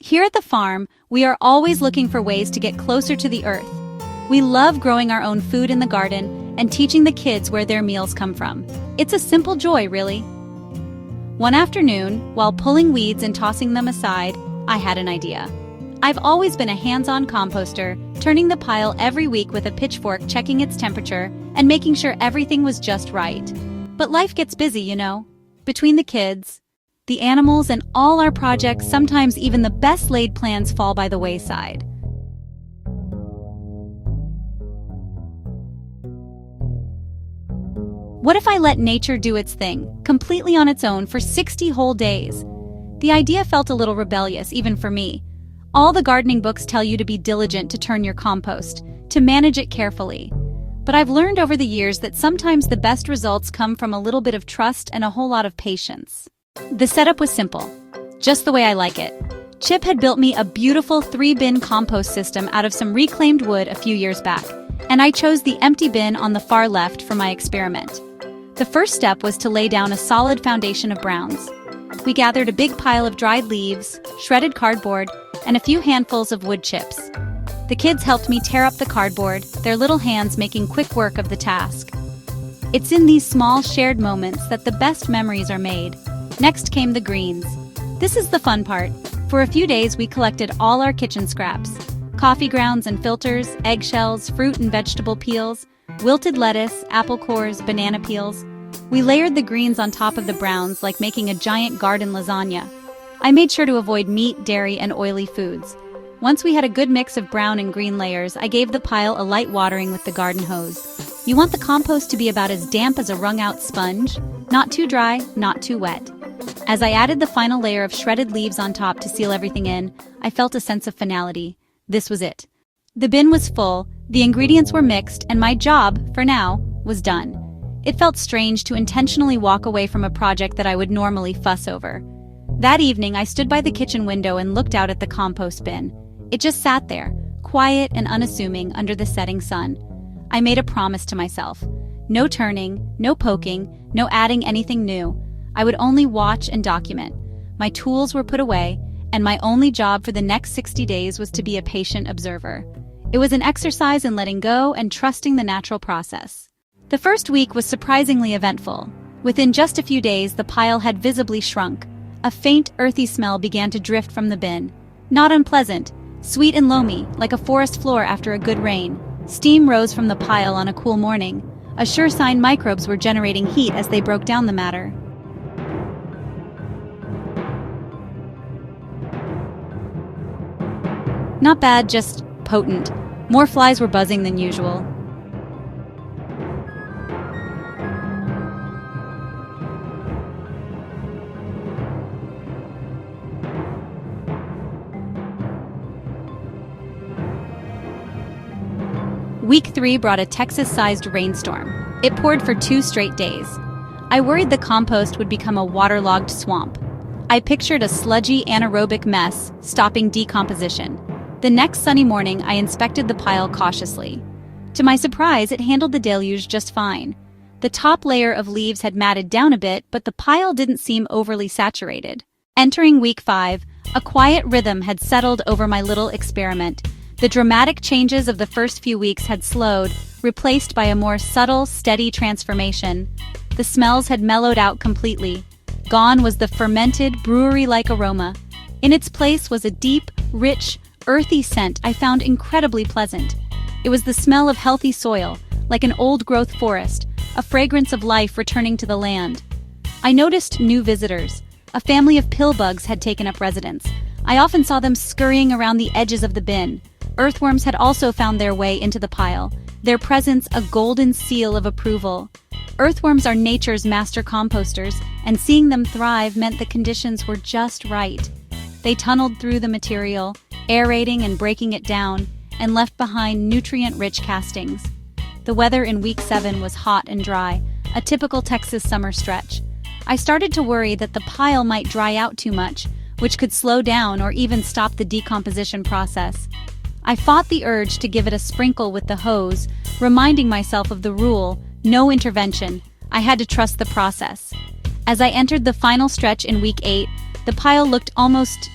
Here at the farm, we are always looking for ways to get closer to the earth. We love growing our own food in the garden and teaching the kids where their meals come from. It's a simple joy, really. One afternoon, while pulling weeds and tossing them aside, I had an idea. I've always been a hands-on composter, turning the pile every week with a pitchfork, checking its temperature, and making sure everything was just right. But life gets busy, you know. Between the kids, the animals, and all our projects, sometimes even the best-laid plans fall by the wayside. What if I let nature do its thing, completely on its own, for 60 whole days? The idea felt a little rebellious, even for me. All the gardening books tell you to be diligent to turn your compost, to manage it carefully. But I've learned over the years that sometimes the best results come from a little bit of trust and a whole lot of patience. The setup was simple, just the way I like it. Chip had built me a beautiful 3-bin compost system out of some reclaimed wood a few years back, and I chose the empty bin on the far left for my experiment. The first step was to lay down a solid foundation of browns. We gathered a big pile of dried leaves, shredded cardboard, and a few handfuls of wood chips. The kids helped me tear up the cardboard, their little hands making quick work of the task. It's in these small shared moments that the best memories are made. Next came the greens. This is the fun part. For a few days we collected all our kitchen scraps. Coffee grounds and filters, eggshells, fruit and vegetable peels, wilted lettuce, apple cores, banana peels. We layered the greens on top of the browns like making a giant garden lasagna. I made sure to avoid meat, dairy, and oily foods. Once we had a good mix of brown and green layers, I gave the pile a light watering with the garden hose. You want the compost to be about as damp as a wrung-out sponge, not too dry, not too wet. As I added the final layer of shredded leaves on top to seal everything in, I felt a sense of finality. This was it. The bin was full, the ingredients were mixed, and my job, for now, was done. It felt strange to intentionally walk away from a project that I would normally fuss over. That evening, I stood by the kitchen window and looked out at the compost bin. It just sat there, quiet and unassuming under the setting sun. I made a promise to myself. No turning, no poking, no adding anything new. I would only watch and document. My tools were put away, and my only job for the next 60 days was to be a patient observer. It was an exercise in letting go and trusting the natural process. The first week was surprisingly eventful. Within just a few days, the pile had visibly shrunk. A faint, earthy smell began to drift from the bin. Not unpleasant, sweet and loamy, like a forest floor after a good rain. Steam rose from the pile on a cool morning, a sure sign microbes were generating heat as they broke down the matter. Not bad, just potent. More flies were buzzing than usual. Week 3 brought a Texas-sized rainstorm. It poured for 2 straight days. I worried the compost would become a waterlogged swamp. I pictured a sludgy, anaerobic mess, stopping decomposition. The next sunny morning, I inspected the pile cautiously. To my surprise, it handled the deluge just fine. The top layer of leaves had matted down a bit, but the pile didn't seem overly saturated. Entering week 5, a quiet rhythm had settled over my little experiment. The dramatic changes of the first few weeks had slowed, replaced by a more subtle, steady transformation. The smells had mellowed out completely. Gone was the fermented, brewery-like aroma. In its place was a deep, rich, earthy scent I found incredibly pleasant. It was the smell of healthy soil, like an old-growth forest, a fragrance of life returning to the land. I noticed new visitors. A family of pill bugs had taken up residence. I often saw them scurrying around the edges of the bin. Earthworms had also found their way into the pile, their presence a golden seal of approval. Earthworms are nature's master composters, and seeing them thrive meant the conditions were just right. They tunneled through the material, aerating and breaking it down, and left behind nutrient-rich castings. The weather in week 7 was hot and dry, a typical Texas summer stretch. I started to worry that the pile might dry out too much, which could slow down or even stop the decomposition process. I fought the urge to give it a sprinkle with the hose, reminding myself of the rule, no intervention. I had to trust the process. As I entered the final stretch in week 8, the pile looked almost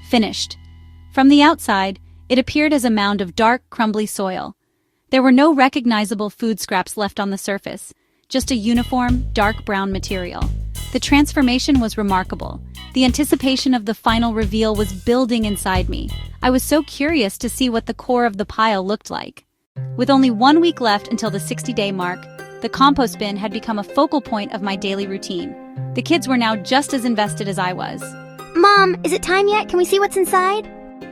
finished. From the outside, it appeared as a mound of dark, crumbly soil. There were no recognizable food scraps left on the surface, just a uniform, dark brown material. The transformation was remarkable. The anticipation of the final reveal was building inside me. I was so curious to see what the core of the pile looked like. With only 1 week left until the 60-day mark, the compost bin had become a focal point of my daily routine. The kids were now just as invested as I was. Mom, is it time yet? Can we see what's inside?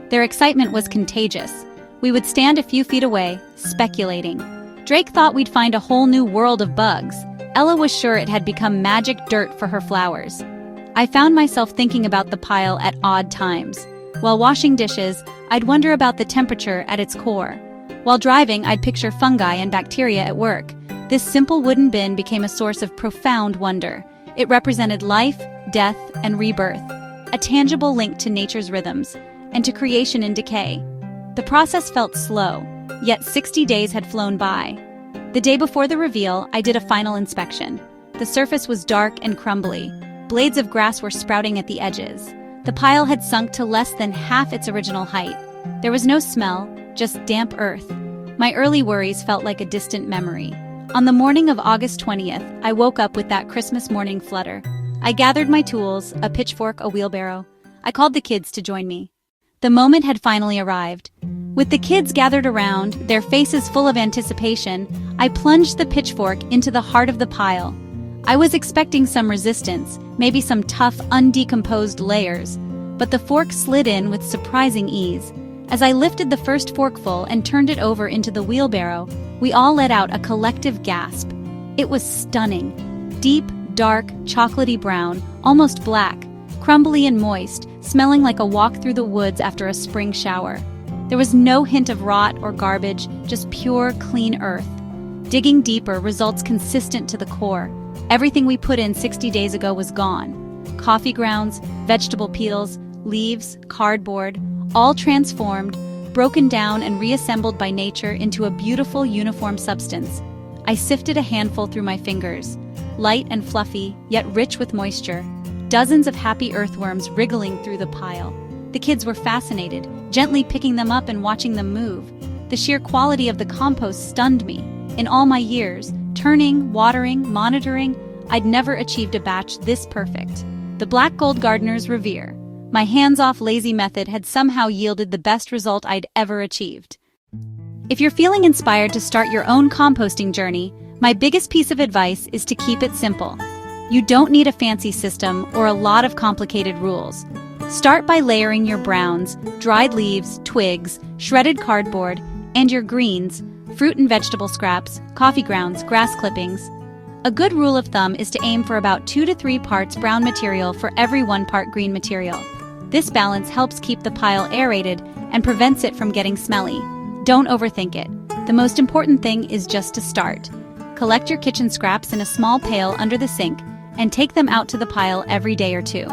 Their excitement was contagious. We would stand a few feet away, speculating. Drake thought we'd find a whole new world of bugs. Ella was sure it had become magic dirt for her flowers. I found myself thinking about the pile at odd times. While washing dishes, I'd wonder about the temperature at its core. While driving, I'd picture fungi and bacteria at work. This simple wooden bin became a source of profound wonder. It represented life, death, and rebirth, a tangible link to nature's rhythms, and to creation and decay. The process felt slow, yet 60 days had flown by. The day before the reveal, I did a final inspection. The surface was dark and crumbly. Blades of grass were sprouting at the edges. The pile had sunk to less than half its original height. There was no smell, just damp earth. My early worries felt like a distant memory. On the morning of August 20th, I woke up with that Christmas morning flutter. I gathered my tools, a pitchfork, a wheelbarrow. I called the kids to join me. The moment had finally arrived. With the kids gathered around, their faces full of anticipation, I plunged the pitchfork into the heart of the pile. I was expecting some resistance, maybe some tough, undecomposed layers, but the fork slid in with surprising ease. As I lifted the first forkful and turned it over into the wheelbarrow, we all let out a collective gasp. It was stunning. Deep, dark, chocolatey brown, almost black, crumbly and moist, smelling like a walk through the woods after a spring shower. There was no hint of rot or garbage, just pure, clean earth. Digging deeper, results consistent to the core. Everything we put in 60 days ago was gone. Coffee grounds, vegetable peels, leaves, cardboard, all transformed, broken down and reassembled by nature into a beautiful, uniform substance. I sifted a handful through my fingers, light and fluffy, yet rich with moisture. Dozens of happy earthworms wriggling through the pile. The kids were fascinated, gently picking them up and watching them move. The sheer quality of the compost stunned me. In all my years, turning, watering, monitoring, I'd never achieved a batch this perfect. The black gold gardeners revere. My hands-off lazy method had somehow yielded the best result I'd ever achieved. If you're feeling inspired to start your own composting journey, my biggest piece of advice is to keep it simple. You don't need a fancy system or a lot of complicated rules. Start by layering your browns, dried leaves, twigs, shredded cardboard, and your greens, fruit and vegetable scraps, coffee grounds, grass clippings. A good rule of thumb is to aim for about 2 to 3 parts brown material for every 1 part green material. This balance helps keep the pile aerated and prevents it from getting smelly. Don't overthink it. The most important thing is just to start. Collect your kitchen scraps in a small pail under the sink and take them out to the pile every day or two.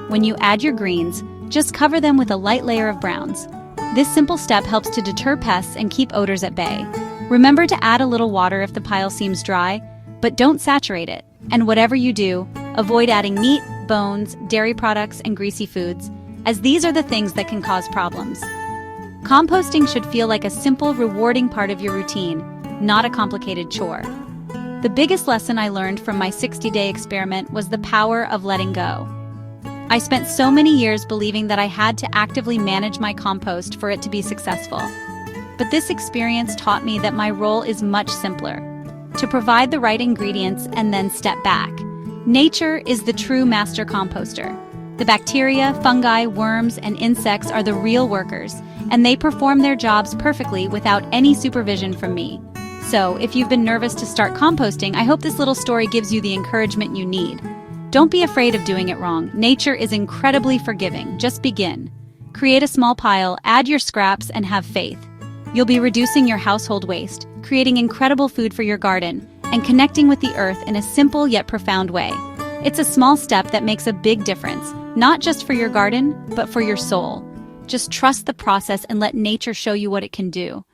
When you add your greens, just cover them with a light layer of browns. This simple step helps to deter pests and keep odors at bay. Remember to add a little water if the pile seems dry, but don't saturate it. And whatever you do, avoid adding meat, bones, dairy products, and greasy foods, as these are the things that can cause problems. Composting should feel like a simple, rewarding part of your routine, not a complicated chore. The biggest lesson I learned from my 60-day experiment was the power of letting go. I spent so many years believing that I had to actively manage my compost for it to be successful. But this experience taught me that my role is much simpler: to provide the right ingredients and then step back. Nature is the true master composter. The bacteria, fungi, worms, and insects are the real workers, and they perform their jobs perfectly without any supervision from me. So, if you've been nervous to start composting, I hope this little story gives you the encouragement you need. Don't be afraid of doing it wrong. Nature is incredibly forgiving. Just begin. Create a small pile, add your scraps, and have faith. You'll be reducing your household waste, creating incredible food for your garden, and connecting with the earth in a simple yet profound way. It's a small step that makes a big difference, not just for your garden, but for your soul. Just trust the process and let nature show you what it can do.